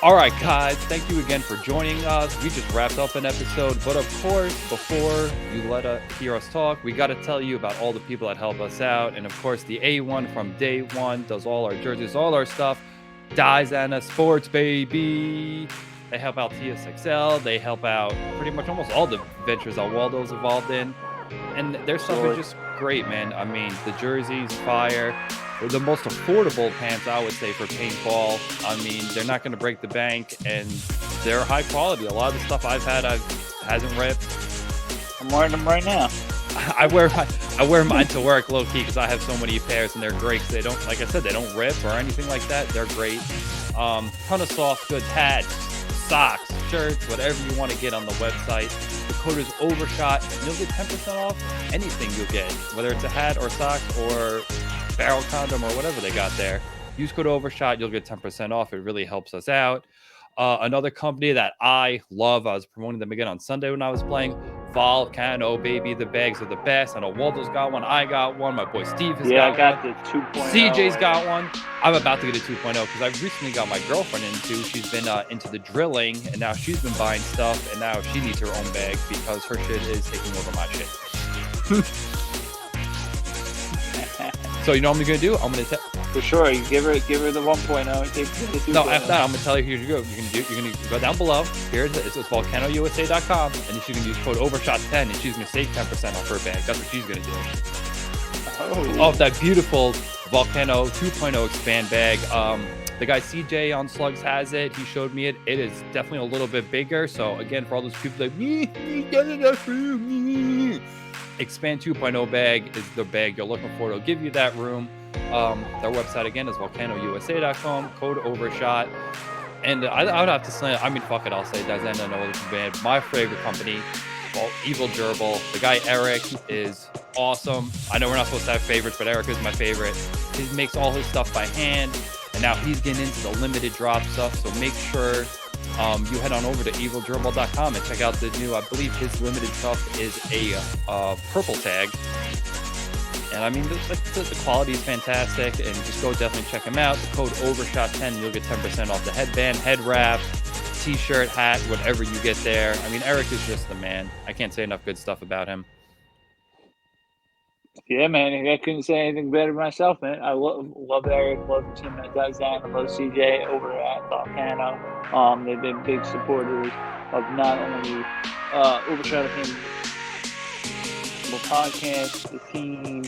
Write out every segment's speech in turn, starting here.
All right, guys, thank you again for joining us. We just wrapped up an episode, but of course, before you hear us talk, we got to tell you about all the people that help us out. And of course, the A1 from day one does all our jerseys, all our stuff. Diana Sports, baby. They help out TSXL. They help out pretty much almost all the ventures that Waldo's involved in. And their stuff is just great, man. I mean, the jerseys, fire. They're the most affordable pants, I would say, for paintball. I mean, they're not going to break the bank, and they're high quality. A lot of the stuff I've had hasn't ripped. I'm wearing them right now. I wear mine to work low key because I have so many pairs, and they're great. They don't, like I said, they don't rip or anything like that. They're great. Ton of soft goods, hats, socks, shirts, whatever you want to get on the website. The code is Overshot. You'll get 10% off anything you'll get, whether it's a hat or socks or barrel condom or whatever they got there. Use code Overshot. You'll get 10% off. It really helps us out. Another company that I love, I was promoting them again on Sunday when I was playing, Volcano, baby. The bags are the best. I know Waldo's got one. I got one. My boy Steve has got one. Yeah, I got the 2.0. CJ's got one. I'm about to get a 2.0 because I recently got my girlfriend into. She's been into the drilling, and now she's been buying stuff, and now she needs her own bag because her shit is taking over my shit. So you know what I'm gonna do? I'm gonna for sure. You give her the 1.0 and take the 2.0. No, after that, I'm gonna tell you. Here you go. You're gonna go down below. Here it's volcanousa.com, and she's gonna use code Overshot10, and she's gonna save 10% off her bag. That's what she's gonna do. Oh, that beautiful Volcano 2.0 expand bag. The guy CJ on Slugs has it. He showed me it. It is definitely a little bit bigger. So again, for all those people like me, Expand 2.0 bag is the bag you're looking for. It'll give you that room. Their website again is volcanousa.com. Code Overshot. And I would have to say, I mean, fuck it, I'll say Dazenda, no other band. My favorite company, well, Evil Gerbil. The guy Eric is awesome. I know we're not supposed to have favorites, but Eric is my favorite. He makes all his stuff by hand, and now he's getting into the limited drop stuff. So make sure you head on over to evilgerbil.com and check out the new, I believe his limited stuff is a purple tag. And I mean, the quality is fantastic, and just go definitely check him out. The code Overshot10, you'll get 10% off the headband, head wrap, t-shirt, hat, whatever you get there. I mean, Eric is just the man. I can't say enough good stuff about him. Yeah, man, I couldn't say anything better myself, man. I love Eric, love the team that does that. I love CJ over at Volcano. They've been big supporters of not only Overshot of the podcast, the team,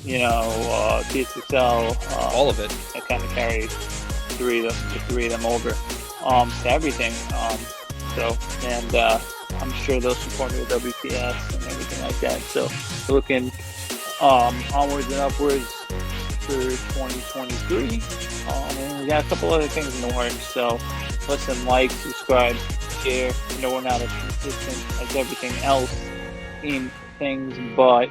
TSXL, all of it. I kind of carry the three of them over to everything. I'm sure they'll support me with WPS and everything like that. So we're looking onwards and upwards for 2023. And we got a couple other things in the works. So listen, like, subscribe, share. I know we're not as consistent as everything else in things, but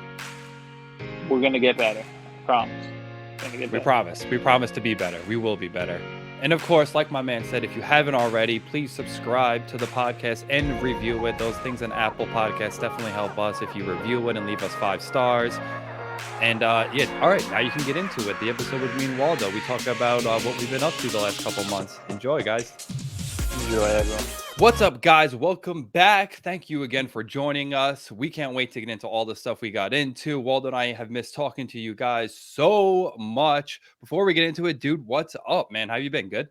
we're going to get better. I promise. We promise to be better. We will be better. And of course, like my man said, if you haven't already, please subscribe to the podcast and review it. Those things on Apple Podcasts definitely help us if you review it and leave us 5 stars. And all right, now you can get into it. The episode with me and Waldo. We talk about what we've been up to the last couple months. Enjoy, guys. Enjoy, everyone. What's up, guys? Welcome back. Thank you again for joining us. We can't wait to get into all the stuff we got into. Waldo and I have missed talking to you guys so much. Before we get into it, dude, what's up, man? How you been? Good?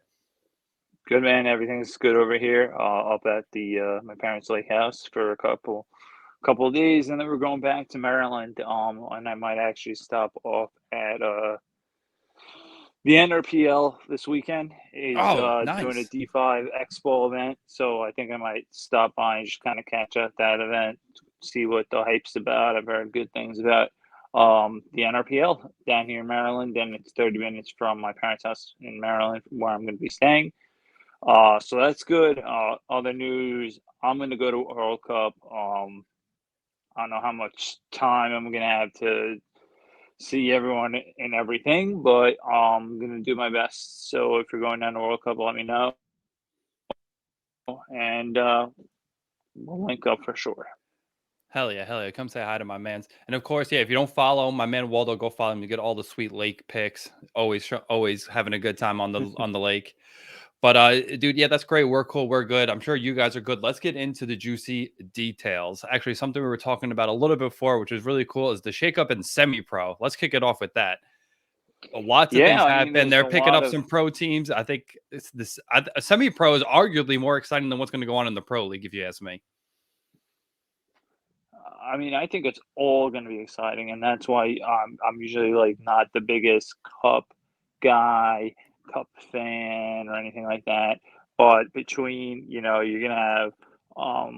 Good, man. Everything's good over here. Up at the my parents' lake house for a couple of days, and then we're going back to Maryland. And I might actually stop off at the NRPL this weekend is nice. doing a D5 Expo event, so I think I might stop by and just kind of catch up that event, see what the hype's about. I've heard good things about the NRPL down here in Maryland, and it's 30 minutes from my parents' house in Maryland, where I'm going to be staying. So that's good. Other news, I'm going to go to World Cup. I don't know how much time I'm going to have to see everyone and everything, but I'm going to do my best. So if you're going down to World Cup, let me know. And we'll link up for sure. Hell yeah. Come say hi to my mans. And of course, if you don't follow my man Waldo, go follow him. You get all the sweet lake pics. Always having a good time on the lake. But dude, yeah, that's great. We're cool. We're good. I'm sure you guys are good. Let's get into the juicy details. Actually, something we were talking about a little bit before, which is really cool, is the shakeup in semi-pro. Let's kick it off with that. Lots of Yeah, things I mean, happen. there's They're a picking lot up of. some pro teams. I think it's this semi-pro is arguably more exciting than what's going to go on in the pro league, if you ask me. I mean, I think it's all going to be exciting, and that's why I'm usually like not the biggest cup guy, cup fan, or anything like that. But between you're going to have a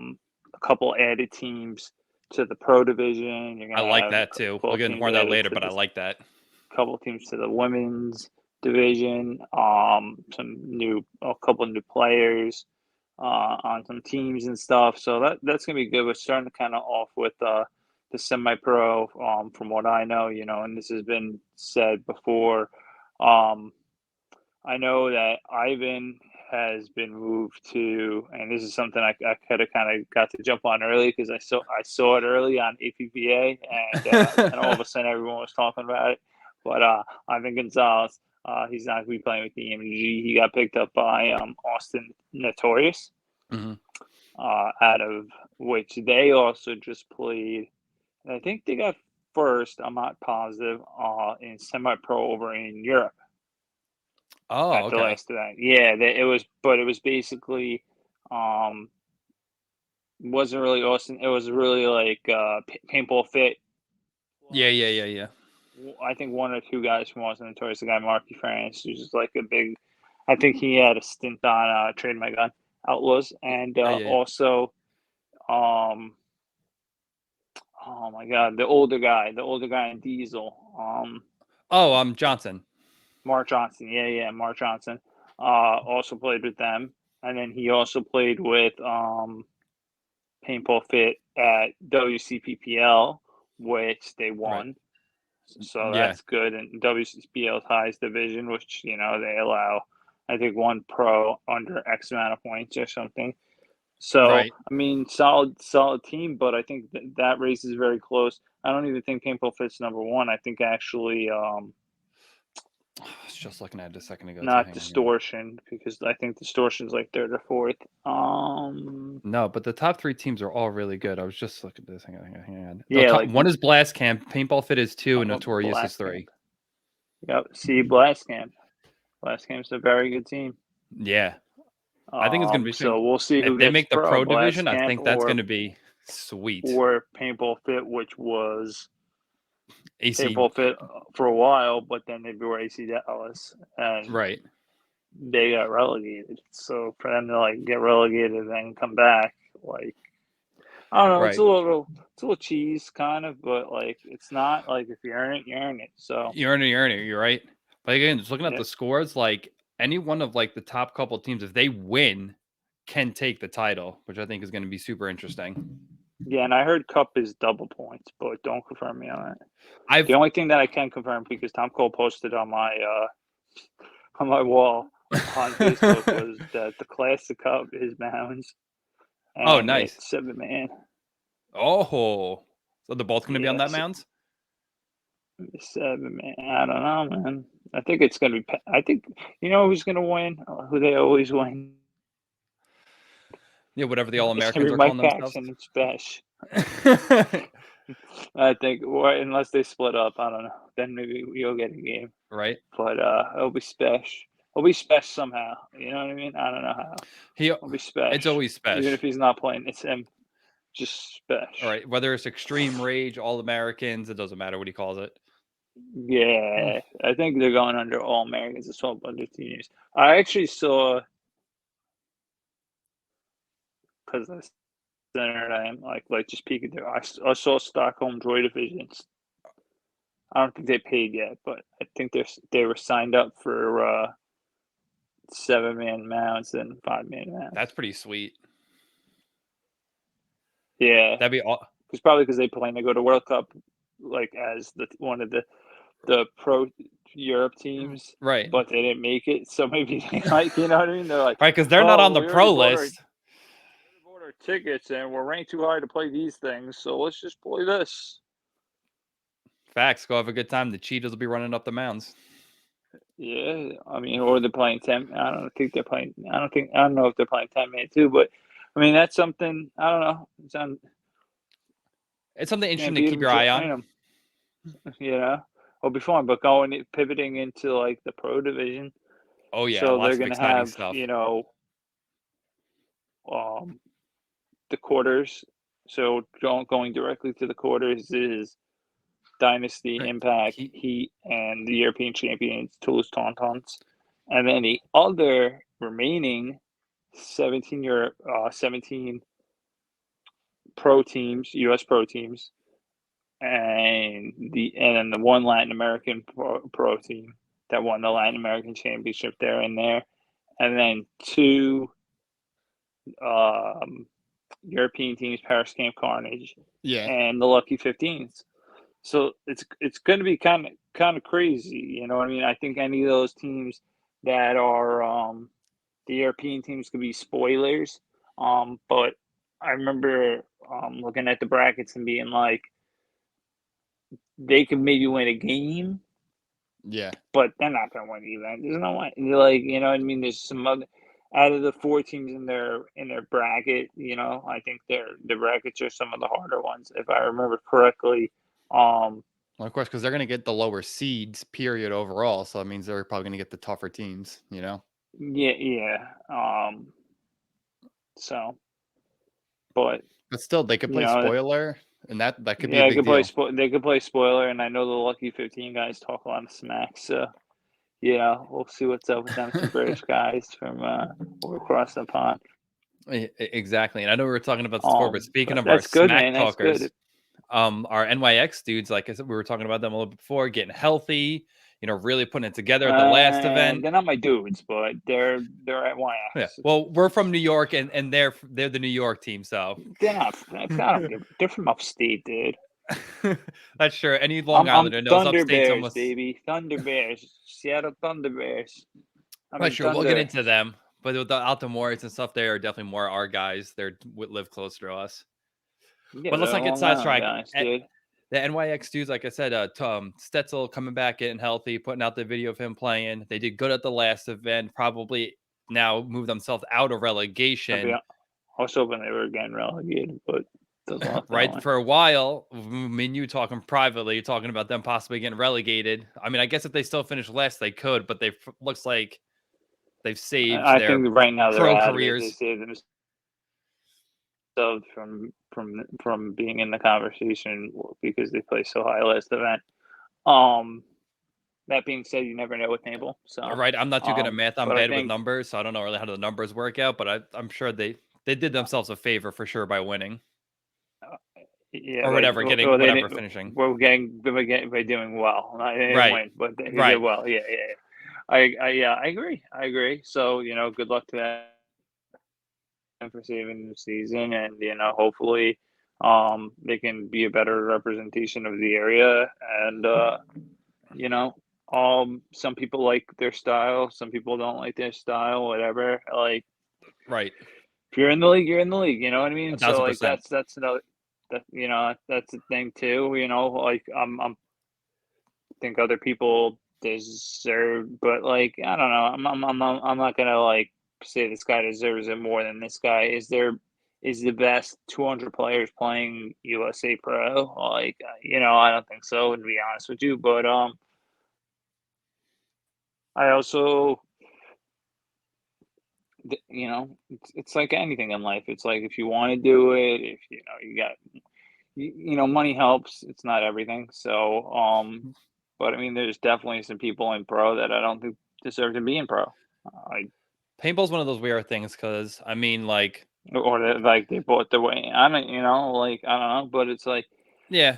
couple added teams to the pro division. You're going I to like have that too. We'll couple get into teams more of that added later, to but I this, like that. couple teams to the women's division. A couple new players on some teams and stuff. So that's gonna be good. We're starting to kind of off with the semi-pro. From what I know, and this has been said before. Um, I know that Ivan has been moved to, and this is something I could have kind of got to jump on early because I saw it early on APBA, and all of a sudden everyone was talking about it. But Ivan Gonzalez, he's not going to be playing with the EMG. He got picked up by Austin Notorious, Mhm. out of which they also just played. And I think they got first. I'm not positive. In semi-pro over in Europe Oh, at the okay. last event. Yeah, but it was basically, um, wasn't really Austin. It was really like paintball fit. Yeah, Plus, yeah, yeah, yeah. I think one or two guys from Austin Notorious, the guy Marky France, who's just like a big. I think he had a stint on Trade My Gun Outlaws, and Yeah, yeah, yeah. also, um, oh my God, the older guy in Diesel, Oh, Johnson. Mark Johnson. Yeah, yeah, Mark Johnson. Also played with them, and then he also played with Paintball Fit at WCPPL, which they Right. won. So Yeah. that's good. And WCPL's highest division, which they allow, I think, one pro under X amount of points or something. So Right. I mean, solid team, but I think that race is very close. I don't even think Paintball Fit's number one. I think actually, I was just looking at it a second ago too. not Hang on here. Distortion, because I think Distortion's like third or fourth. No, but the top three teams are all really good. I was just looking at this. Hang on. The Yeah, top like one is Blast Camp, Paintball Fit is two, and Notorious is Blast Camp. three. Yep. See, Blast Camp. Blast Camp's a very good team. Yeah, I think it's gonna be So we'll see if who they gets make the pro, pro Blast division. I Camp think that's gonna be sweet. or Paintball Fit, which was AC, Paintball Fit for a while, but then they were AC Dallas and right? they got relegated. So for them to like get relegated and then come back, like I don't know, Right. it's a little cheese kind of, but like it's not like if you earn it, you earn it. So You earn it, you earn it. You're right. But again, just looking at yeah, the scores, like any one of like the top couple teams, if they win, can take the title, which I think is going to be super interesting. yeah, and I heard Cup is double points, but don't confirm me on it. The I've only thing that I can confirm because Tom Cole posted on my wall on Facebook was that the Classic Cup is Mounds oh, and nice. it's 7-man. Oh, so they're both going to be on that Yes, mounds. 7-man. I don't know, man. I think it's gonna be. I think who's gonna win. Who they always win. Yeah, whatever the All It's gonna Americans be are calling Mike themselves. Paxton and Spesh. I think, or unless they split up, I don't know. Then maybe you'll get a game. Right. But it'll be Spesh. It'll be Spesh somehow. You know what I mean? I don't know how. It'll be It's Spesh. always Even special. if he's not playing, it's him. Just All Spesh. right. Whether it's Extreme Rage, All Americans, it doesn't matter what he calls it. Yeah, I think they're going under All Americans as well, under seniors. I actually saw, because the center I am like just peeking there. I saw Stockholm Joy Divisions. I don't think they paid yet, but I think they were signed up for 7-man mounts and 5-man mounts. That's pretty sweet. Yeah, That'd be all. because probably because they plan to go to World Cup like as one of the pro Europe teams, Right. but they didn't make it. So maybe they like, you know what I mean? They're like, Right, because they're not oh, on the we already pro bought list. our tickets and we're ranked too high to play these things, so let's just play this. Facts. Go have a good time. The Cheetahs will be running up the mounds. Yeah, I mean, or they're playing 10. I don't think they're playing. I don't know if they're playing 10-minute too. But I mean, that's something. I don't know. It's something Can't interesting to beat keep them, your eye join on. them. You know, will be fun. But pivoting into like the pro division, Oh yeah, so they're lots of gonna exciting have stuff. um the quarters. So going directly to the quarters is Dynasty, Right. Impact, Heat, and the European champions Toulouse Tauntauns, and then the other remaining 17 pro teams, U.S. pro teams, and then the one Latin American pro team that won the Latin American championship there and there, and then two um, European teams, Paris Camp Carnage, Yeah. and the Lucky 15s. So it's going to be kind of crazy, you know what I mean? I think any of those teams that are the European teams could be spoilers. But I remember looking at the brackets and being like, they could maybe win a game, Yeah. but they're not going to win the event. There's no way. Like, you know what I mean? There's some other out of the four teams in their bracket. You know, I think the brackets are some of the harder ones, if I remember correctly. Well, of course, because they're going to get the lower seeds, period, overall. So that means they're probably going to get the tougher teams, you know? Yeah, yeah. So, but But still, they could you play know, spoiler, and that could be a yeah, big deal. They could play spoiler, and I know the Lucky 15 guys talk a lot of smack. So, yeah, we'll see what's up with them. Some British guys from over across the pond. Exactly. And I know we were talking about this before, but speaking But of our that's good, smack man. That's talkers, good. our NYX dudes, like I said, we were talking about them a little bit before, getting healthy, really putting it together at the last event. They're not my dudes, but they're at Yeah. YX. Well, we're from New York, and they're the New York team, so They're not. I don't give. They're from upstate, dude. that's sure. Any Long I'm Islander knows Thunder upstate's Bears, almost. baby. Thunder Bears. Seattle Thunder Bears. I Well, mean sure, we'll get Thunder. into them, but with the Altamores and stuff, they are definitely more our guys. They're live closer to us. Yeah, But let's they're not get Long Island sidetracked. guys, dude. The NYX dudes, like I said, Stetzel coming back, getting healthy, putting out the video of him playing. They did good at the last event. Probably now move themselves out of relegation. I was hoping they were getting relegated, but it doesn't look that Right, way. for a while, me and you talking privately, talking about them possibly getting relegated. I mean, I guess if they still finish last, they could, but they looks like they've saved I their think right now they're pro out of it. They careers. saved themselves from being in the conversation because they play so high last event. Um, that being said, you never know with Nabel. So, Right, I'm not too good at math. I'm but I bad with think numbers, so I don't know really how the numbers work out. But I'm sure they did themselves a favor for sure by winning uh, yeah, or whatever, getting well, they whatever didn't. finishing. By doing well. They didn't Right, win, but they did right, well. Yeah, yeah. Yeah, I agree. I agree. So, good luck to them for saving the season, and hopefully, they can be a better representation of the area. And you know, some people like their style, some people don't like their style. Whatever. Like, right. if you're in the league, you're in the league. You know what I A mean? So, thousand like, percent. that's another. That's the thing too. Like, think other people deserve, but like I don't know. I'm not gonna like say this guy deserves it more than this guy. Is the best 200 players playing USA Pro? Like I don't think so. To be honest with you, but I also it's like anything in life. It's like if you want to do it, if you got money helps. It's not everything. So, but I mean, there's definitely some people in pro that I don't think deserve to be in pro. I Paintball's one of those weird things because I mean, like, or like they bought their way. I don't, like I don't know, but it's like yeah,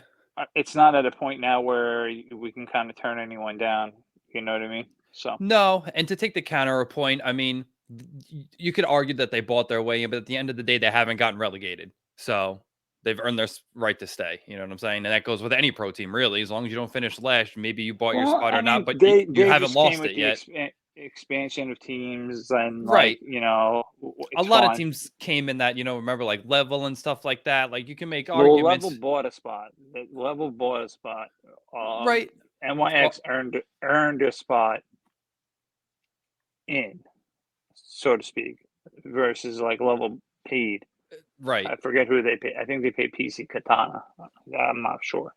it's not at a point now where we can kind of turn anyone down. You know what I mean? So no. And to take the counterpoint, I mean, you could argue that they bought their way in, but at the end of the day, they haven't gotten relegated, so they've earned their right to stay. You know what I'm saying? And that goes with any pro team, really. As long as you don't finish last, maybe you bought your well, spot I or not, mean, but you they haven't just came lost with it the yet. expansion of teams and like Right. A it's lot of fun. teams came in that, remember like level and stuff like that. Like you can make Well, Level arguments, bought a spot. Level bought a spot. right? Well, NYX earned a spot in, so to speak, versus like level paid. Right. I forget who they pay. I think they pay PC Katana. I'm not sure.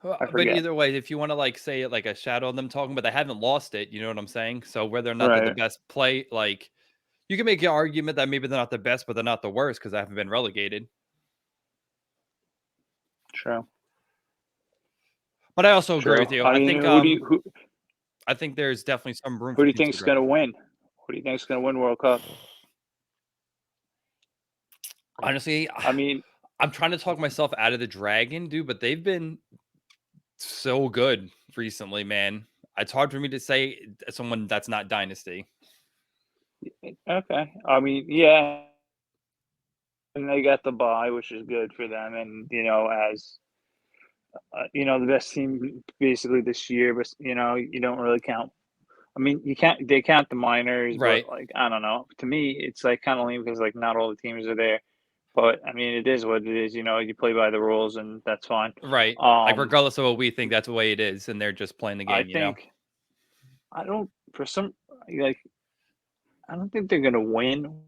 Well, I but forget. either way, if you want to like say it like a shadow of them talking, but they haven't lost it, you know what I'm saying? So whether or not they're the Right. best play, like you can make an argument that maybe they're not the best, but they're not the worst because they haven't been relegated. True. But I also agree True. with you. I mean, I think there's definitely some room who for do you teams to think's grow. going to win? Who do you think's going to win World Cup? Honestly, I mean, I'm trying to talk myself out of the dragon, dude, but they've been so good recently, man. It's hard for me to say someone that's not dynasty. okay. I mean, yeah, and they got the bye, which is good for them. And as the best team basically this year, but you don't really count. I mean, you can't. They count the minors, but Right. like I don't know. To me, it's like kind of lame because like not all the teams are there. But I mean, it is what it is. You play by the rules, and that's fine. Right. Like Um, regardless of what we think, that's the way it is, and they're just playing the I game, you know? think I don't for some like I don't think they're gonna win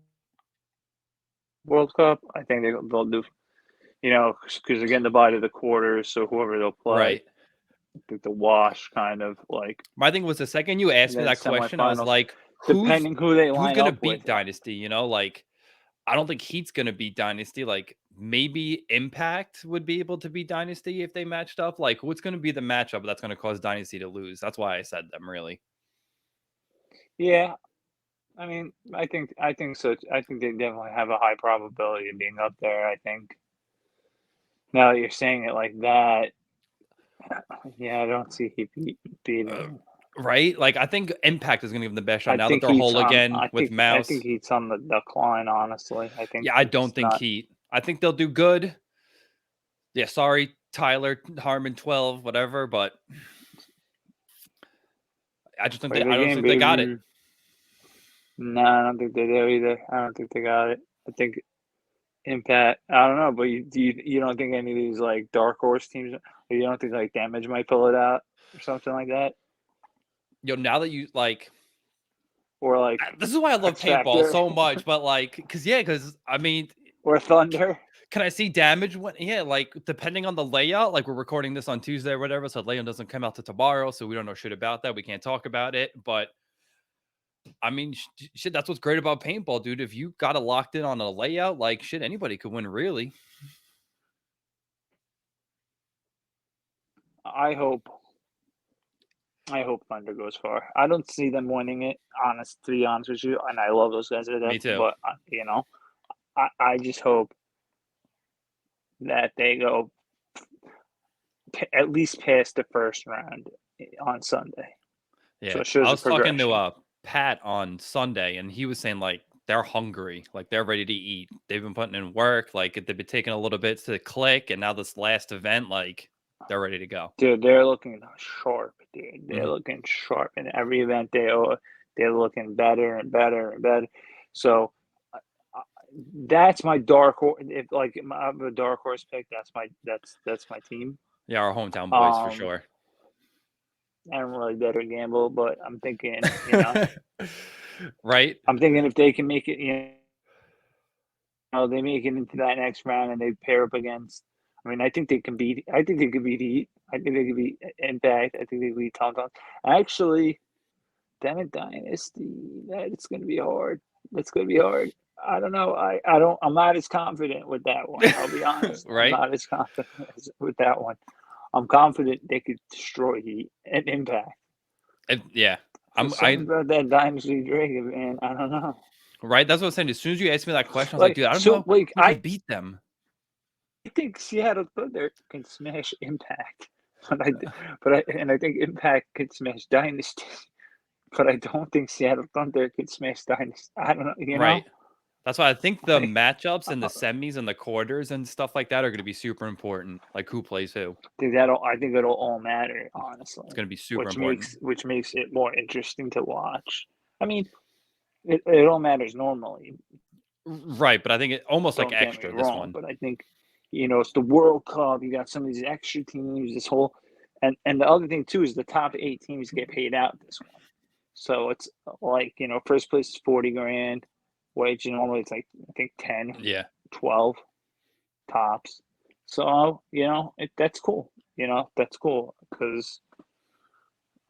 World Cup. I think they'll do because again the bye to the quarters, so whoever they'll play, Right. I think the wash kind of like, My thing was the second you and asked me then that question, I was semifinals, like, depending who they who's line gonna up with. beat Dynasty? You know, like I don't think Heat's gonna beat Dynasty. Like maybe Impact would be able to beat Dynasty if they matched up. Like what's gonna be the matchup that's gonna cause Dynasty to lose? That's why I said them really. Yeah, I mean, I think so. I think they definitely have a high probability of being up there. I think now that you're saying it like that, yeah, I don't see he Uh, beating. right? Like I think Impact is gonna give them the best shot I now that think they're he's whole on. again with I think Mouse. he's on the decline. Honestly, I think Yeah, I don't he's think not. Heat. I think they'll do good. Yeah, sorry, Tyler Harmon 12, whatever, but Play the I don't game, think they got it. baby. No, I don't think they do either. I don't think they got it. I think Impact. I don't know, but you don't think any of these like dark horse teams, or you don't think like Damage might pull it out or something like that, Yo, now that you like or like this is why I love X paintball Factor so much, but like, because I mean, or Thunder. can I see damage when, yeah, like depending on the layout, like we're recording this on Tuesday or whatever, so layout doesn't come out to tomorrow, so we don't know shit about that. We can't talk about it, but I mean, shit, that's what's great about paintball, dude. If you got it locked in on a layout, like shit, anybody could win, really. I hope. I hope Thunder goes far. I don't see them winning it, to be honest with you. And I love those guys to death, Me too. but I just hope that they go at least past the first round on Sunday. So Yeah, it I shows a was talking to progression. Pat on Sunday, and he was saying like they're hungry, like they're ready to eat. They've been putting in work, like they've been taking a little bit to click, and now this last event, like they're ready to go. Dude, they're looking sharp, dude. They're Mhm. looking sharp in every event. They're looking better and better and better. So uh, that's my dark horse. If like I'm a dark horse pick, that's my team. Yeah, our hometown boys for Um, sure. I don't really bet or gamble, but I'm thinking, Right? I'm thinking if they can make it, they make it into that next round and they pair up against. I mean, I think they can beat. I think they could beat Heat. I think they could beat Impact. I think they could beat Tom Tom. Actually, then a Dynasty. It's going to be hard. It's going to be hard. I don't know. I don't. I'm not as confident with that one. I'll be honest. I'm Right? not as confident with that one. I'm confident they could destroy Heat and Impact. Yeah. There's I something about that Dynasty Dragon, man. I don't know. right. That's what I was saying. As soon as you asked me that question, I was like, Like dude, I don't so, know like who can beat them. I think Seattle Thunder can smash Impact, and I think Impact could smash Dynasty, but I don't think Seattle Thunder could smash Dynasty. I don't know. Right. That's why I think I the think matchups and the I semis and the quarters and stuff like that are going to be super important. Like who plays who. I think it'll all matter It's honestly, going to be super which important. makes it more interesting to watch. I mean, it all matters normally. Right, but I think it almost like Don't get me extra this wrong, one. but I think it's the World Cup. You got some of these extra teams. This whole and the other thing too is the top 8 teams get paid out this one. So it's like, first place is 40 grand, which normally it's like, I think 10, Yeah. 12 tops. So, that's cool. That's cool because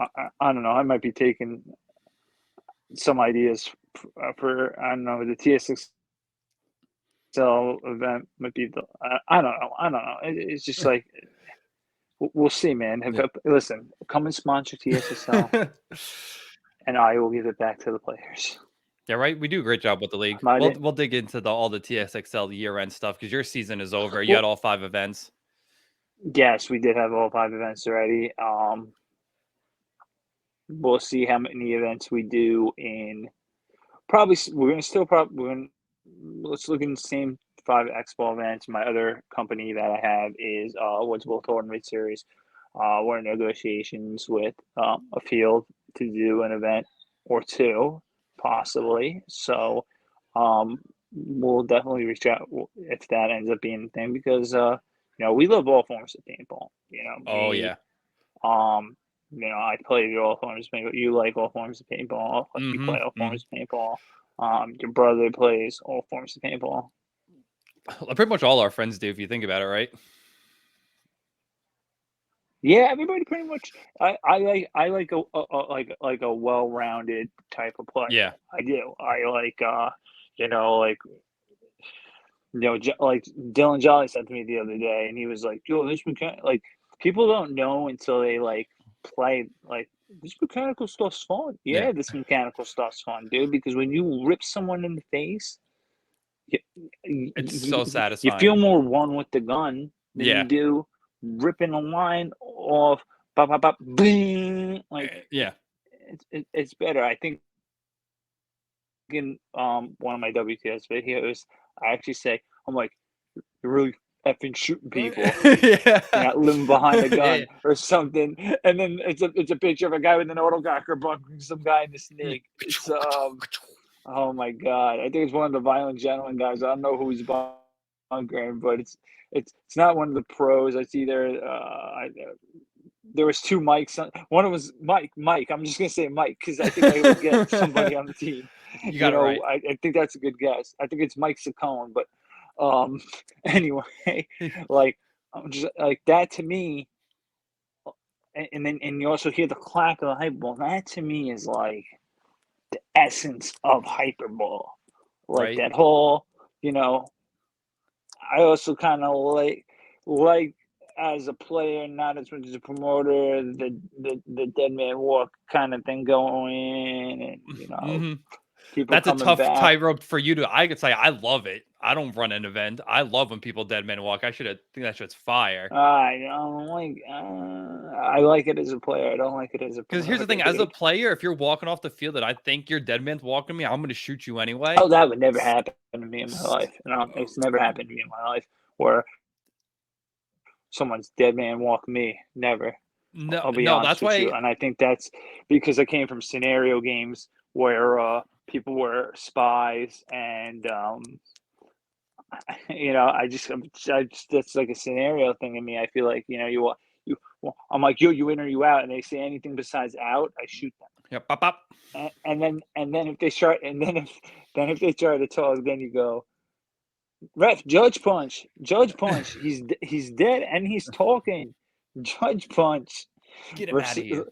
I don't know. I might be taking some ideas for I don't know, the TSXL event might be I don't know. I don't know. It's just like, we'll see, man. Yeah. Listen, come and sponsor TSXL, and I will give it back to the players. Yeah, right. We do a great job with the league. Might We'll it? we'll dig into all the TSXL year end stuff because your season is over. You had Well, all 5 events. yes, we did have all 5 events already. We'll see how many events we do in. Probably we're gonna still probably let's look in the same 5 X-Ball events. My other company that I have is Woods Bowl Tournament Series. We're in negotiations with a field to do an event or two, possibly. So we'll definitely reach out if that ends up being the thing because we love all forms of paintball. Oh yeah. Um, I play all forms of paintball. You like all forms of paintball. You Mm-hmm. play all Mm-hmm. forms of paintball. Your brother plays all forms of paintball. Pretty much all our friends do if you think about it, right? Yeah, everybody pretty much. I like a well-rounded type of player. Yeah. I do. I like like like Dylan Jolly said to me the other day, and he was like, "Yo, this mechanic like people don't know until they like play like this mechanical stuff's fun. Yeah. Yeah, this mechanical stuff's fun, dude. Because when you rip someone in the face, you, It's so you feel satisfying. more one with the gun than you Yeah. do ripping a line off. Bop, bop, bop, bing. Like Yeah. it's better. I think in one of my WTS videos, I actually say, I'm like, you're really effing shooting people. Yeah. You're not living behind a Yeah. gun or something. And then it's a picture of a guy with an autococker bunkering some guy in the snake. It's oh my god. I think it's one of the violent gentleman guys. I don't know who's bunkering, but it's not one of the pros. It's either there was two mics. One of was Mike. I'm just gonna say Mike because I think I would get somebody on the team. You got it right. I think that's a good guess. I think it's Mike Saccone, but anyway, like I'm just like that to me, and then you also hear the clack of the hyperball. That to me is like the essence of hyperball. Like Right. that whole, you know, I also kind of like as a player, not as much as a promoter, the dead man walk kind of thing going, and Mm-hmm. people That's a coming tough back. tightrope for you to. I could say I love it. I don't run an event. I love when people dead men walk. I should have think that shit's fire. I don't like. I like it as a player. I don't like it as a Because here's the thing: promoter, as a dude. player, if you're walking off the field and I think you're dead man's walking me, I'm going to shoot you anyway. Oh, that would never happen to me in my life. It's never happened to me in my life where someone's dead man walk me. Never. No, I'll be no, honest that's with you, why. and I think that's because I came from scenario games where people were spies, and I just that's like a scenario thing in me. I feel like I'm like you in or you out, and they say anything besides out, I shoot them. Yeah, pop, pop. And then if they start, and then if they try to talk, then you go, ref, judge punch. He's dead and he's talking. Judge punch. Get him out of Versus, here.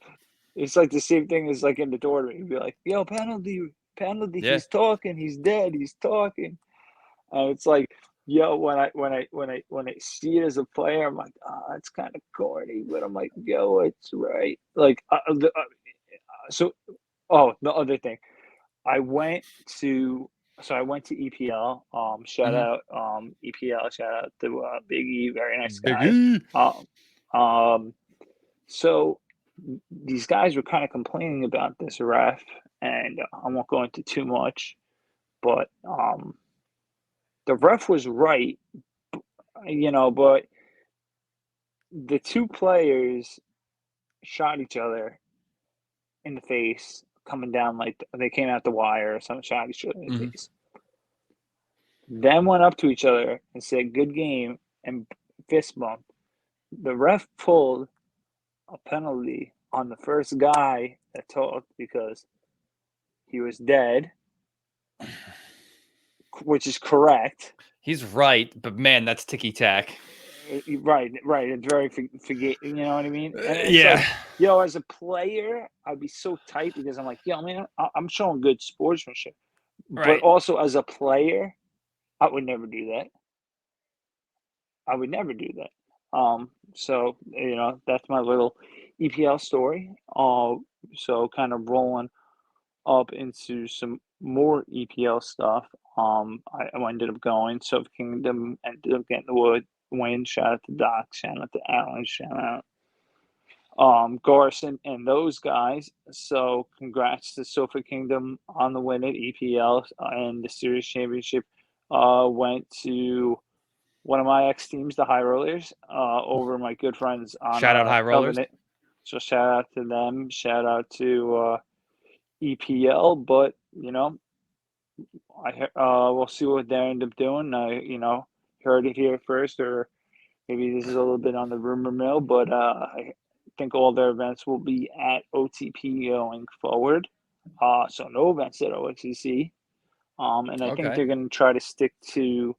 it's like the same thing as like in the tournament. You'd be like, yo, penalty. Yeah, He's talking. He's dead. He's talking. And it's like, yo, when I see it as a player, I'm like, that's kind of corny. But I'm like, yo, it's right. Like, so. Oh, the other thing, I went to I went to EPL. Shout mhm. out EPL. Shout out to Big E, very nice guy. Biggie. Um, um, so these guys were kind of complaining about this ref, and I won't go into too much, but the ref was right, but the two players shot each other in the face coming down like they came out the wire or something, shot each other in the Mhm. face. Then went up to each other and said good game and fist bump. The ref pulled a penalty on the first guy that talked because he was dead, which is correct. He's right, but man, that's ticky tack. Right. It's very forget. You know what I mean? And it's Yeah. like, yo, as a player, I'd be so tight because I'm like, yo, man, I'm showing good sportsmanship, but Right. also as a player, I would never do that. I would never do that. So that's my little EPL story. So kind of rolling up into some more EPL stuff. I ended up going. So Kingdom ended up getting the win. Shout out to Doc. Shout out to Alan. Shout out Garson and those guys. So congrats to Sofa Kingdom on the win at EPL and the Series Championship. Went to one of my ex teams, the High Rollers, over my good friends on Shout out High Rollers. Covenant. So shout out to them. Shout out to EPL. But we'll see what they end up doing. I heard it here first, or maybe this is a little bit on the rumor mill. But I think all their events will be at OTP going forward. So no events at OXCC. And I think Okay. they're going to try to stick to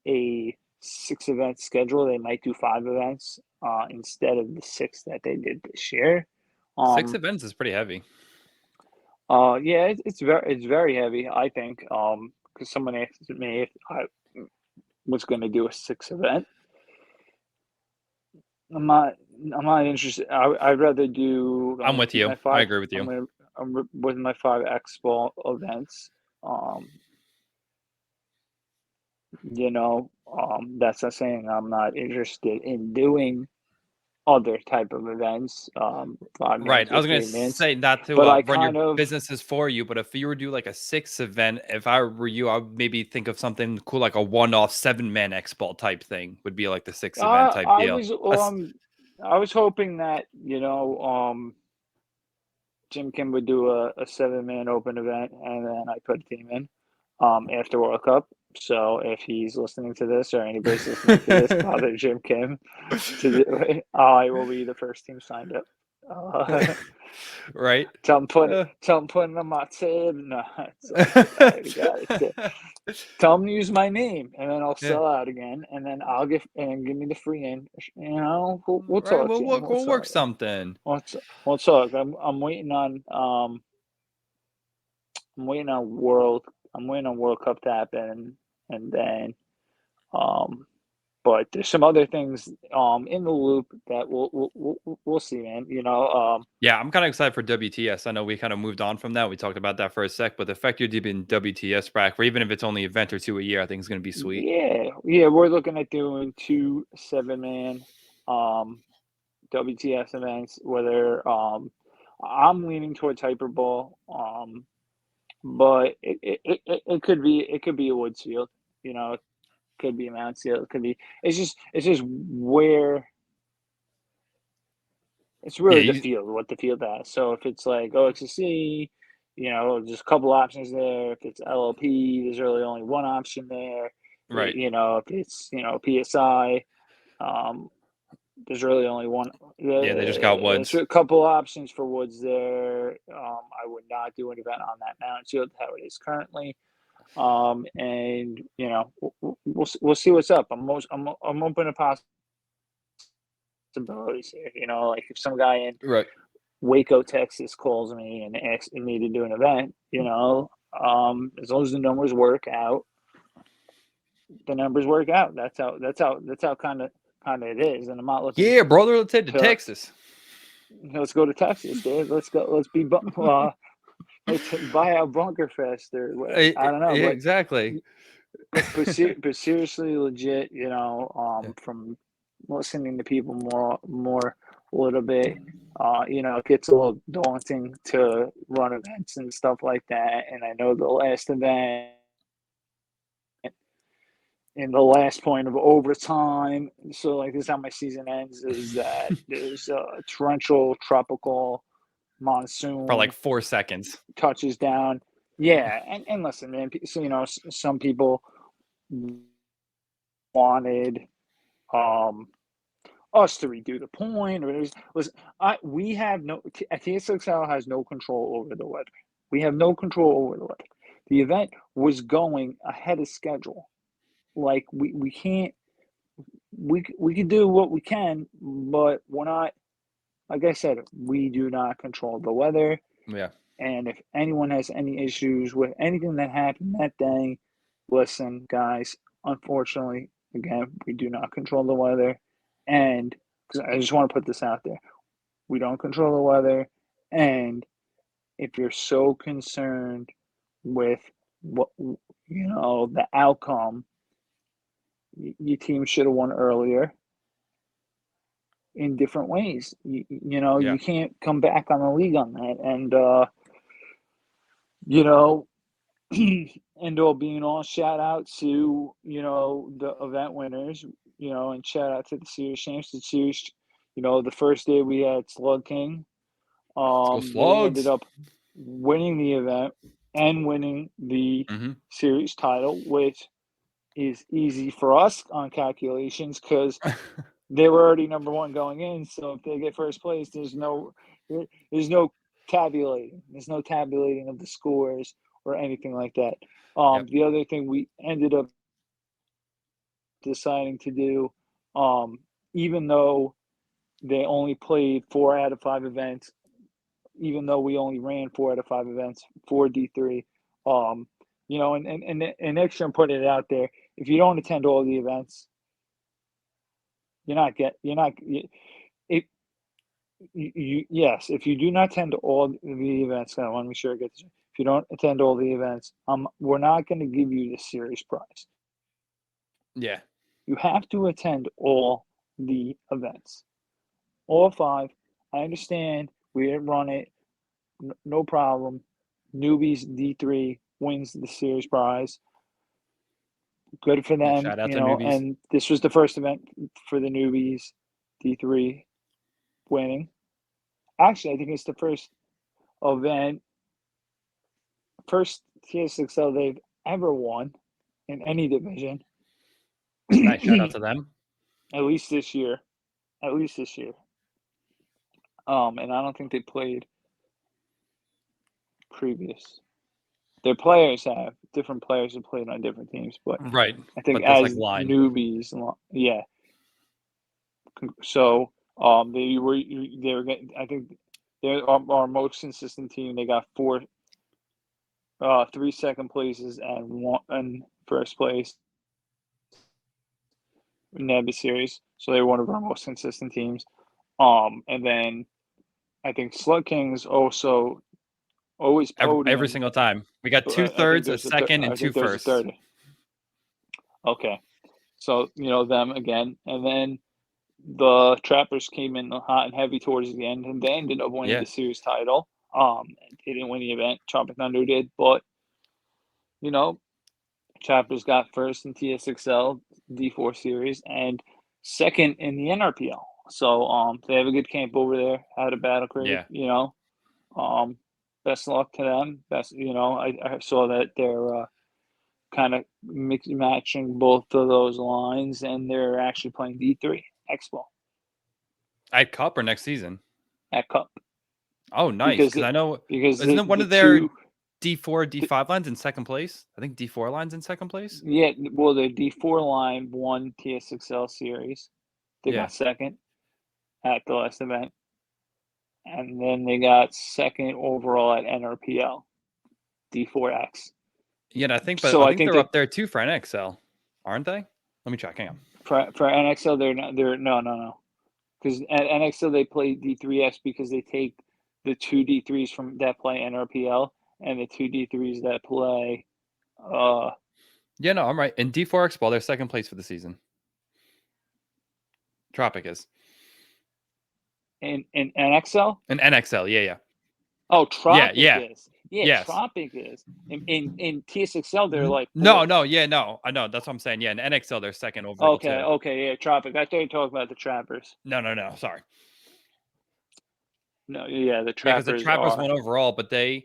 a 6-event schedule. They might do 5 events instead of the 6 that they did this year. 6 events is pretty heavy. Yeah, it's very heavy. I think because someone asked me if I was going to do a 6 event. I'm not interested. I'd rather do. I'm with you. I agree with you. I'm with my 5 Expo events. That's not saying I'm not interested in doing other type of events, 5 Right. minutes I or was gonna 3 minutes. say not to But I run your kind of businesses for you, but if you were to do like a 6 event, if I were you, I would maybe think of something cool like a one-off 7-man X-ball type thing would be like the 6 event type I deal. was I was hoping that Jim Kim would do a 7-man open event, and then I put a team in after World Cup. So if he's listening to this or anybody's listening to this, bother Jim Kim to do it. I will be the first team signed up. Right. Tell him putting on my tab. No, it's like I already got it. Tell him to use my name, and then I'll Yeah. sell out again, and then I'll give me the free in. We'll Right. talk, We'll Jim. work. We'll work something. We'll talk. I'm waiting on I'm waiting on World Cup to happen, and then but there's some other things in the loop that we'll see, man. Yeah, I'm kind of excited for WTS. I know we kind of moved on from that. We talked about that for a sec, but the fact you're deep in WTS bracket, or even if it's only an event or 2 a year, I think is going to be sweet. Yeah, we're looking at doing 2 7-man WTS events. Whether I'm leaning towards Hyperball, but it could be a Woodsfield. It could be a Mansfield. It could be. It's just where. It's Yeah, really the field, what the field has. So if it's like OXC, there's a couple options there. If it's LLP, there's really only one option there. right. If it's PSI, um, there's really only one. Yeah, they just got There's Woods. a couple options for Woods there. I would not do an event on that Mansfield how it is currently. And we'll see what's up. I'm open to possibilities here. Like if some guy in Right. Waco, Texas calls me and asks me to do an event, as long as the numbers work out, the numbers work out. That's how kind of it is. And I'm not looking Yeah, brother. Let's head to to Texas. let's go to Texas, dude. Let's go. Let's buy out Bunker Fest or Yeah, I don't know, exactly. but seriously, legit. From listening to people more a little bit, it gets a little daunting to run events and stuff like that. And I know the last event in the last point of overtime. So like this is how my season ends is that there's a torrential tropical For like monsoon 4 seconds. touches down. Yeah, and listen, man. So some people wanted us to redo the point. Or listen, we have TSXL has no control over the weather. We have no control over the weather. The event was going ahead of schedule. Like we can't we can do what we can, but we're not. Like I said, we do not control the weather. Yeah. And if anyone has any issues with anything that happened that day, listen, guys. Unfortunately, again, we do not control the weather, and because I just want to put this out there, we don't control the weather, and if you're so concerned with what the outcome, your team should have won earlier in different ways. Yeah. You can't come back on the league on that, and you know, and all being all, shout out to the event winners, and shout out to the series champs. The series, the first day we had Slug King. Let's go They ended Slugs. up winning the event and winning the series title, which is easy for us on calculations because they were already number one going in. So if they get first place, there's no tabulating. There's no tabulating of the scores or anything like that. Yep. The other thing we ended up deciding to do, even though they only played 4 out of 5 events, even though we only ran 4 out of 5 events for D3, and next year I'm putting it out there. If you don't attend all the events, yes, if you do not attend all the events, I want to make sure I get this. If you don't attend all the events, we're not going to give you the series prize. Yeah. You have to attend all the events, all 5. I understand we didn't run it, no problem. Newbies D3 wins the series prize. Good for them, Shout out to newbies. and this was the first event for the newbies D3 winning. Actually, I think it's the first TSXL they've ever won in any division. Nice shout out to them. At least this year. And I don't think they played previous. Their players have different players have played on different teams, but Right. I think But there's as line. newbies, yeah. So they were getting. I think they're our most consistent team. They got 3 second places and 1 first place in the series. So they're one of our most consistent teams. And then I think Slug Kings also always podium Every single time. We got 2 thirds, a second, and 2 there's a firsts. third. Okay. So, them again. And then the Trappers came in hot and heavy towards the end, and they ended up winning the series title. They didn't win the event. Tropic Thunder did, but, Trappers got first in TSXL D4 series and second in the NRPL. So they have a good camp over there out of Battle Creek. Yeah. Best luck to them. I saw that they're kind of matching both of those lines, and they're actually playing D3 Expo At Cup or next season? at Cup. Oh, nice. Because I know isn't it one of their D4, D5 lines in second place? I think D4 lines in second place. Yeah, well, the D4 line won TSXL series. They got second at the last event, and then they got second overall at NRPL D4X. Yeah, I think, but I think they're up there too for NXL, aren't they? Let me check. Hang on. For NXL, they're not. They're no. Because at NXL they play D3X because they take the 2 D3s from that play NRPL and the 2 D3s that play. Yeah, no, I'm right. In D4 Expo, they're second place for the season. Tropic is. In NXL? In NXL, yeah. Oh, Tropic is. Yeah, yes. Tropic is. In TSXL, they're like no. I know. That's what I'm saying. Yeah, in NXL, they're second overall. Okay, yeah, Tropic. I thought you were talking about the Trappers. No. Sorry. No, yeah, the Trappers. Because the Trappers won overall, but did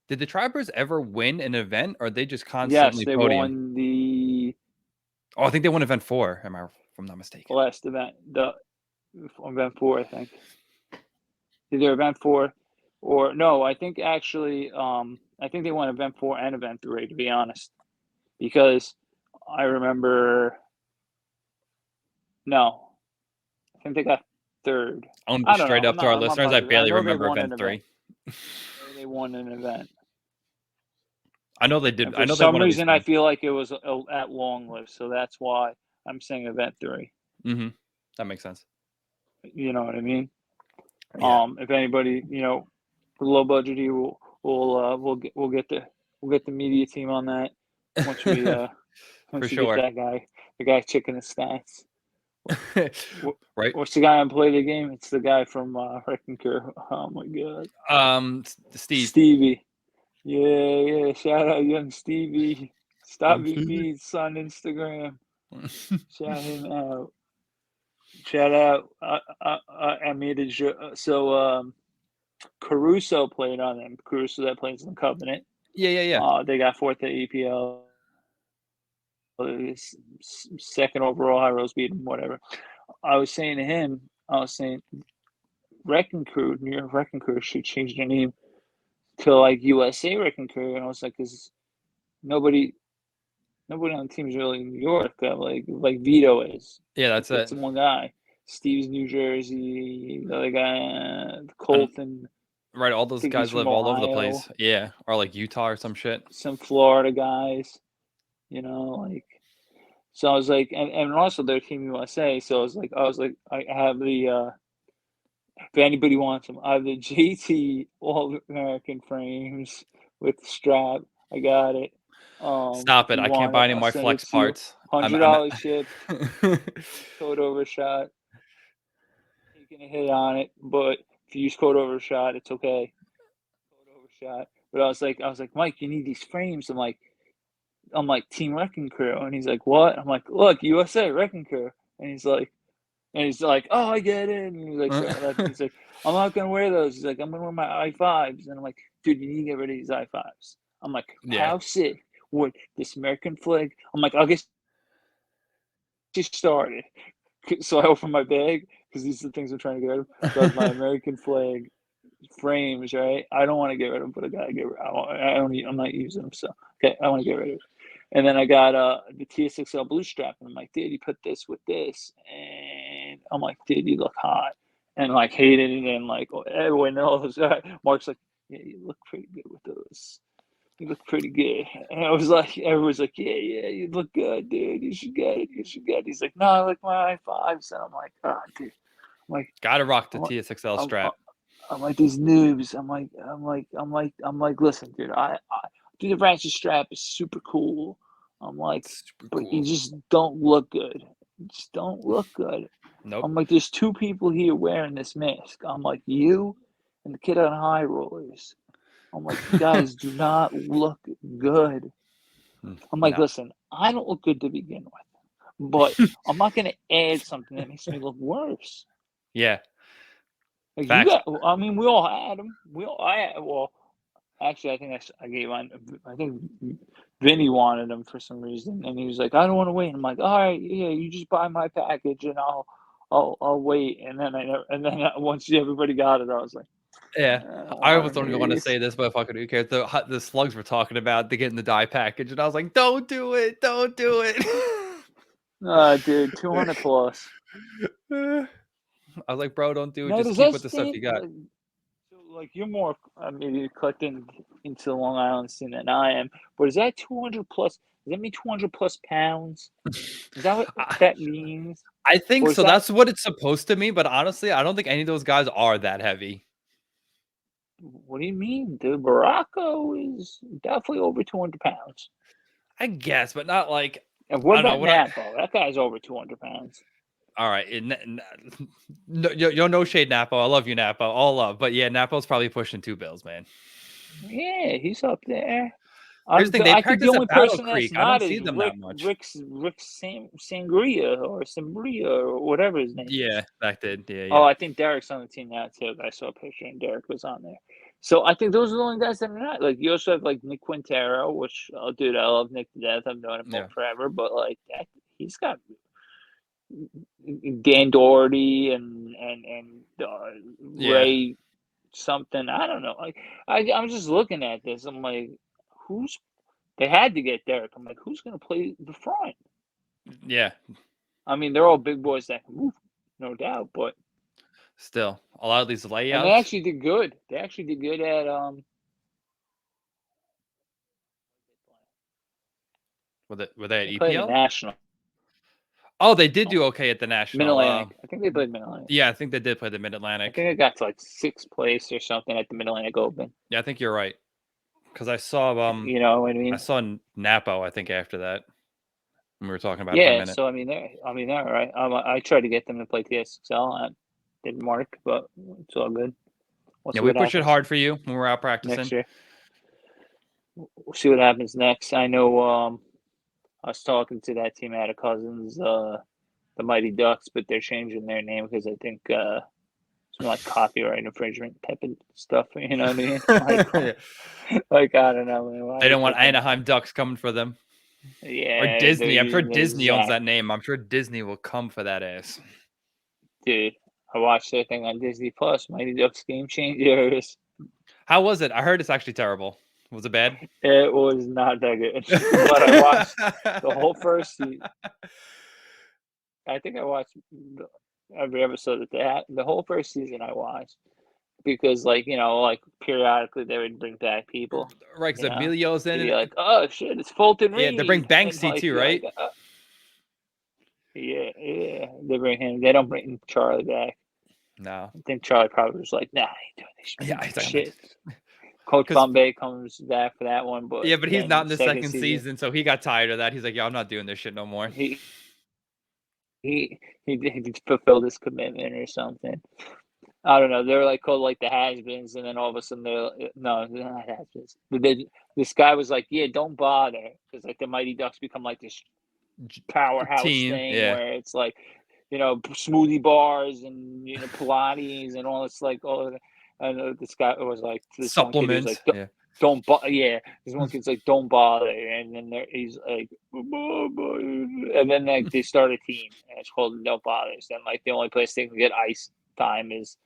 the Trappers ever win an event, or they just constantly they podium? won the. Oh, I think they won event 4. If I'm not mistaken. Last event, the event 4, I think. Either event 4. Or no, I think actually, I think they won event 4 and event 3, to be honest, because I remember. No, I think they got third. I'm gonna be I don't straight know. up to our I'm not listeners. I positive. I barely know they remember won an event event. 3. I know they won an event, I know they did. and I for know they some won at least reason, I one. feel like it was at long lived, so that's why I'm saying event 3. Mm-hmm. That makes sense. You know what I mean? Yeah. If anybody, low budgety, we'll get the media team on that once we For once we get sure. that guy, the guy checking the stats. Right. What's the guy on Play the Game? It's the guy from Wrecking Crew. Oh my god, Steve. Stevie. Yeah. Shout out young Stevie. Stop VPs on Instagram. Shout him out. Shout out. I made a joke. So Caruso played on them. Caruso that plays in the Covenant. Yeah. They got fourth at EPL. Second overall, high roll speed, whatever. I was saying to him, Wrecking Crew, New York Wrecking Crew should change their name to like USA Wrecking Crew. And I was like, because nobody on the team is really in New York. Like Vito is. Yeah, Like, that's that's it. one guy. Steve's New Jersey. The other guy, And Colton. right, all I those think he's guys from live all over the Ohio. place. Yeah, or like Utah or some shit. Some Florida guys. Like. So I was like, and also they're Team USA. So I was like, I have the. If anybody wants them, I have the JT All American frames with the strap. I got it. Stop If it! you I can't want buy it, any I'll more send it flex to you. parts. $100 shipped. Code Overshot. Taking a hit on it, but if you use code Overshot, it's okay. Code Overshot. But I was like, Mike, you need these frames. I'm like Team Wrecking Crew, and he's like, what? I'm like, look, USA Wrecking Crew, and he's like, oh, I get it. And he's like, starting laughing. He's like, I'm not gonna wear those. He's like, I'm gonna wear my i5s. And I'm like, dude, you need to get rid of these i5s. I'm like, Yeah. how sick would this American flag? I'm like, I'll get you started. So I open my bag because these are the things I'm trying to get rid of. So I have my American flag frames, right? I don't want to get rid of them, but I gotta get rid. I don't. I'm not using them, so okay. I want to get rid of it. And then I got the TSXL blue strap, and I'm like, dude, you put this with this, and I'm like, dude, you look hot, and like hated it, and like everyone knows. Mark's like, yeah, you look pretty good with those. You look pretty good. And I was like, everyone's like, yeah, you look good, dude. You should get it. You should get it. He's like, no, I like my i5s, and I'm like, oh, dude. I'm like, Gotta rock the I'm like, TSXL I'm, strap. I'm like these noobs. I'm like, listen, dude. Dude, the ratchet strap is super cool. I'm like, Super but you cool. just don't look good. You just don't look good. Nope. I'm like, there's two people here wearing this mask. I'm like, you and the kid on high rollers. I'm like, you guys do not look good. I'm like, No. listen, I don't look good to begin with, but I'm not gonna add something that makes me look worse. Yeah. Like you Facts. got, I mean, we all had them. Well, actually, I think I gave on. I think Vinny wanted them for some reason, and he was like, "I don't want to wait." I'm like, "All right, yeah, you just buy my package, and I'll wait." And then once everybody got it, I was like, Yeah. I "Oh, always don't even want to say this, but fucking who cares? The slugs were talking about they getting the dye package, and I was like, don't do it. Don't do it. dude, 200 plus." I was like, bro, don't do it. Now Just does keep that with the stuff stand? you got. So, like you're more maybe collecting into the Long Island scene than I am, but is that 200 plus? Does that mean 200 plus pounds? Is that what I that means? I think Or is so. that That's what it's supposed to mean, but honestly, I don't think any of those guys are that heavy. what do you mean? Dude, Baracco is definitely over 200 pounds. I guess, but not like And I what don't know about what I. Napo? That guy's over 200 pounds. All right, no, yo, no shade, Napo. I love you, Napo. All love, but yeah, Napo's probably pushing 2 bills, man. Yeah, he's up there. Here's the thing: they I think the practice only at Battle person that's Creek. I don't not see is them that much. Rick Sangria or Sambria or whatever his name Yeah, is. that did. Oh, Yeah. I think Derek's on the team now too. I saw a picture and Derek was on there. So I think those are the only guys that are not. Like you also have like Nick Quintero, which dude, I love Nick to death. I've known him Yeah. forever, but like he's got Dan Doherty and Yeah. Ray something. I don't know. Like I'm just looking at this. I'm like, who's? They had to get Derek. I'm like, who's gonna play the front? Yeah, I mean, they're all big boys that can move, no doubt. But still a lot of these and they layouts. actually did good. They actually did good at Were they at They played the EPL? national, Oh, they did do okay at the Mid national. Atlantic. I think they played Mid Atlantic. Yeah, I think they did play the Mid I Atlantic. think it got to like sixth place or something at the Mid Atlantic Open. Yeah, I think you're right. Because You know what I I mean? saw Napo. I think after that, when we were talking about it for a Yeah. minute. So they're all right. I tried to get them to play TSXL. And didn't work, but it's all good. We'll Yeah, see we what push it happens hard for you when we're out next practicing. year. We'll see what happens next. I know. I was talking to that team out of Cousins, the Mighty Ducks, but they're changing their name because I think some like copyright infringement type of stuff. You know what I mean? Yeah. Like I don't know, man. Why are They you don't want picking that? Anaheim Ducks coming for them. Or Yeah, they're Disney. I'm sure using the Disney owns exact that name. I'm sure Disney will come for that ass. dude. I watched their thing on Disney Plus, Mighty Ducks Game Changers. How was it? I heard it's actually terrible. Was it bad? It was not that good, but I watched the whole first season. I think I watched every episode that they had. The whole first season I watched because, like, like periodically they would bring back people, Right, because Emilio's to in be it. like, oh shit, it's Fulton Yeah, they bring Reed, and Banksy like too, you're right? like, yeah, they bring him. They don't bring Charlie back. No. I think Charlie probably was like, nah, I ain't doing Yeah, this he's like, shit. Coach because Bombay comes back for that one, but yeah, but he's not then in the second second season, season, so he got tired of that. He's like, yeah, I'm not doing this shit no more. he he fulfilled his commitment or something. I don't know. They're like called like the has-beens, and then all of a sudden they're not has-beens. This guy was like, yeah, don't bother, because like the Mighty Ducks become like this powerhouse Team, thing yeah. where it's like, smoothie bars and Pilates and all this like all. I know this guy was like this one kid who's like, Supplements, yeah. don't bother. Yeah, this one kid's like, don't bother, and then he's like, and then like they start a team, and it's called Don't Bother. Then like the only place they can get ice time is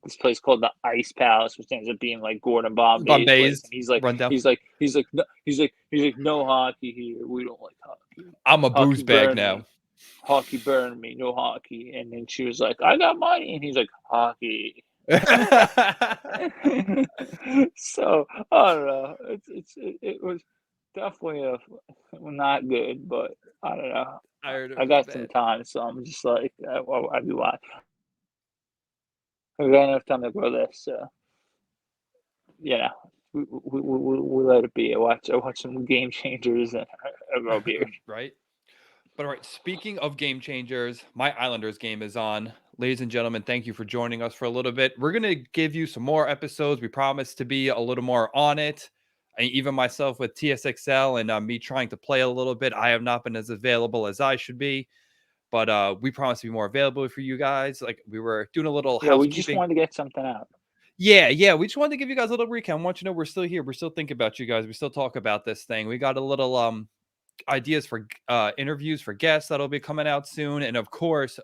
this place called the Ice Palace, which ends up being like Gordon Bombay's place, Bombay's and he's like, rundown. no, no hockey here. We don't like hockey. I'm a Hockey booze bag burned now. me. Hockey burned me. No hockey. And then she was like, I got money, and he's like, hockey. So I don't know. It was definitely not good, but I don't know. I heard it I was got some bad. time, so I'm just like, I'd be watching. I got enough time to grow this, so we let it be. I watch some Game Changers and I grow a beard. Right? But all right, speaking of game changers, my Islanders game is on. Ladies and gentlemen, thank you for joining us for a little bit. We're going to give you some more episodes. We promise to be a little more on it. And even myself with TSXL and me trying to play a little bit, I have not been as available as I should be. But we promise to be more available for you guys. Like we were doing a little Yeah, we just housekeeping. wanted to get something out. Yeah. We just wanted to give you guys a little recap. I want you to know we're still here. We're still thinking about you guys. We still talk about this thing. We got a little ideas for interviews for guests that'll be coming out soon, and of course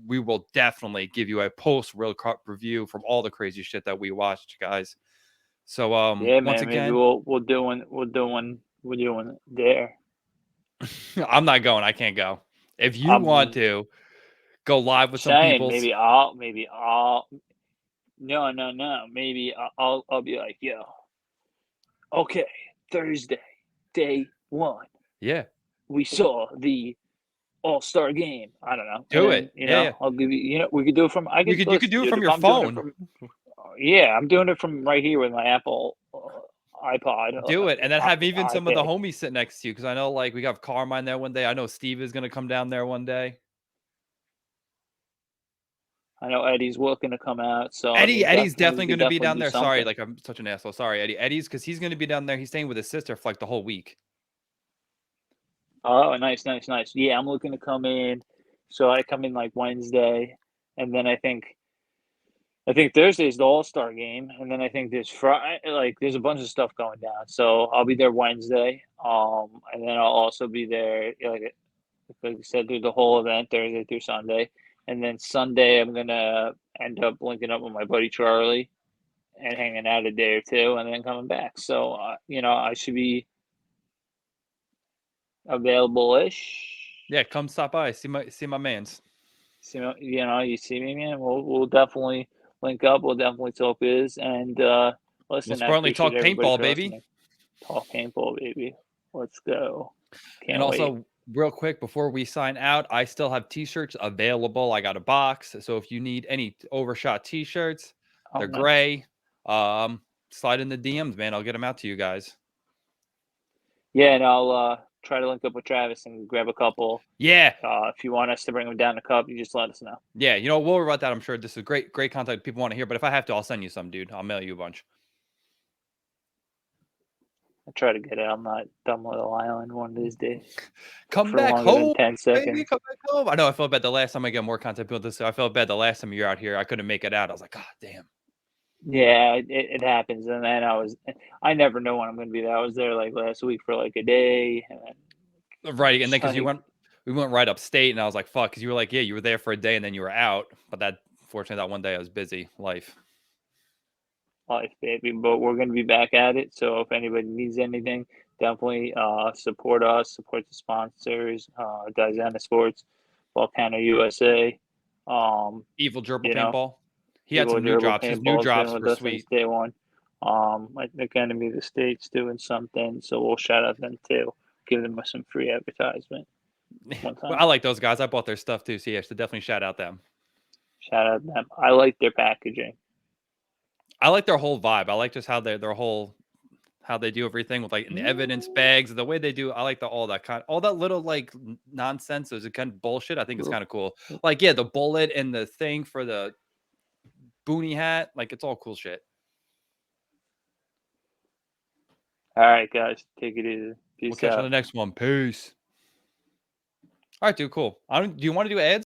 we will definitely give you a post World Cup review from all the crazy shit that we watched, guys. So Yeah, once man. Maybe again, we're doing it there. I'm not going. I can't go. If you want I'm to go live with some saying people's, maybe I'll no. Maybe I'll be like, yo, okay, Thursday, day one, yeah, we saw the All-Star game. I don't know, and do then it. Yeah. I'll give you. We could do it from. I You could could listen, do it dude. from If your I'm doing it phone. from, yeah, I'm doing it from right here with my Apple iPod, Do it, and then have even some of the iPad. homies sit next to you, because I know like we got Carmine there one day. I know Steve is gonna come down there one day. I know Eddie's looking to come out, so I mean, Eddie's we definitely could going to be definitely down do there. Sorry, something. like I'm such an asshole. Sorry, Eddie. Eddie's because he's going to be down there. He's staying with his sister for like the whole week. Oh, nice. Yeah, I'm looking to come in. So I come in like Wednesday, and then I think Thursday's the All-Star game, and then I think there's Friday. Like there's a bunch of stuff going down. So I'll be there Wednesday. And then I'll also be there, like I said, through the whole event Thursday through Sunday, and then Sunday I'm gonna end up linking up with my buddy Charlie, and hanging out a day or two, and then coming back. So I should be available-ish. Yeah, come stop by, see my man's. So, you see me, man. We'll definitely link up. We'll definitely talk biz. And listen, Most I importantly, appreciate talk everybody paintball, for baby. listening. Talk paintball, baby. Let's go. And Can't wait. also, real quick before we sign out, I still have t-shirts available. I got a box, so if you need any Overshot t-shirts, Oh, they're nice. gray. Slide in the DMs, man. I'll get them out to you guys. Yeah, and I'll try to link up with Travis and grab a couple. Yeah. If you want us to bring them down the cup, you just let us know. Yeah, we'll worry about that. I'm sure this is great content people want to hear. But if I have to, I'll send you some, dude. I'll mail you a bunch. I'll try to get it. I'm not dumb little island one of these days. Come For back longer than home, 10 baby. seconds. Come back home. I know. I felt bad the last time I get more content people this. I felt bad the last time you're out here. I couldn't make it out. I was like, God damn. Yeah, it happens. And then I never know when I'm going to be there. I was there like last week for like a day. And then Right, and then because like, we went right upstate, and I was like, "Fuck," because you were like, "Yeah, you were there for a day, and then you were out." But fortunately, that one day I was busy. Life. life, baby. But we're going to be back at it. So if anybody needs anything, definitely support us, support the sponsors, Dizena Sports, Volcano USA. Evil Gerbil You know, paintball. He had Evil some new Durable drops. His new Paintball's been drops with were us since sweet. day one. I think Enemy of the State's doing something, so we'll shout out them too. Give them some free advertisement one Well, time. I like those guys. I bought their stuff too, so yeah, so definitely shout out them. Shout out them. I like their packaging. I like their whole vibe. I like just how their whole how they do everything with like in the evidence bags, the way they do. I like all that little like nonsense. Is kind of bullshit. I think it's kind of cool. Like yeah, the bullet and the thing for the boonie hat, like it's all cool shit. All right, guys, take it easy. We'll Peace catch you on out. the next one. Peace. All right, dude. Cool. Do you want to do ads?